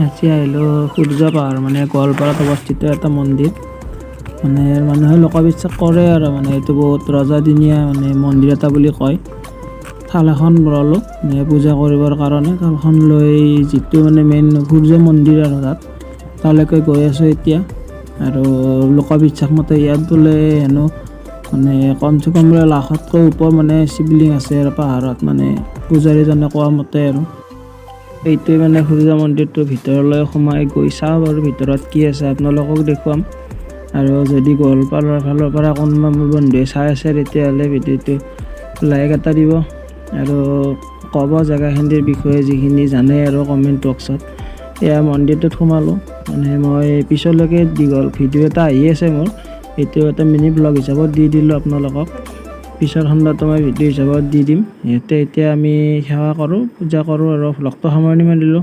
আজি আহিলোঁ সূৰ্য পাহাৰ মানে গোৱালপাৰাত অৱস্থিত এটা মন্দিৰ মানে মানুহে লোকবিশ্বাস কৰে আৰু মানে এইটো বহুত ৰজাদিনীয়া মানে মন্দিৰ এটা বুলি কয়। থাল এখন ল'লোঁ পূজা কৰিবৰ কাৰণে থালখন লৈ যিটো মানে মেইন সূৰ্য মন্দিৰ আৰু তালৈকে গৈ আছোঁ এতিয়া। আৰু লোকবিশ্বাস মতে ইয়াত বোলে হেনো মানে কমচে কম বোলে লাখতকৈ ওপৰ মানে শিৱলিংগ আছে আৰু পাহাৰত মানে পূজাৰীজনে কোৱা মতে আৰু এইটোৱে মানে সূৰ্য মন্দিৰটোৰ ভিতৰলৈ সোমাই গৈ চাওঁ বাৰু ভিতৰত কি আছে আপোনালোকক দেখুৱাম। আৰু যদি গোৱালপাৰাৰ ফালৰ পৰা কোনোবা মোৰ বন্ধুৱে চাই আছে তেতিয়াহ'লে ভিডিঅ'টো লাইক এটা দিব আৰু ক'ব জেগাখিনিৰ বিষয়ে যিখিনি জানে আৰু কমেণ্ট বক্সত। এয়া মন্দিৰটোত সোমালোঁ মানে মই পিছলৈকে দীঘল ভিডিঅ' এটা আহি আছে মোৰ, এইটো এটা মিনি ব্লগ হিচাপত দি দিলোঁ আপোনালোকক। পিছৰ খণ্ডটো মই ভিডিঅ' হিচাপত দি দিম। এতিয়া আমি সেৱা কৰোঁ, পূজা কৰোঁ আৰু ভ্লগটো সামৰণি মাৰিলোঁ।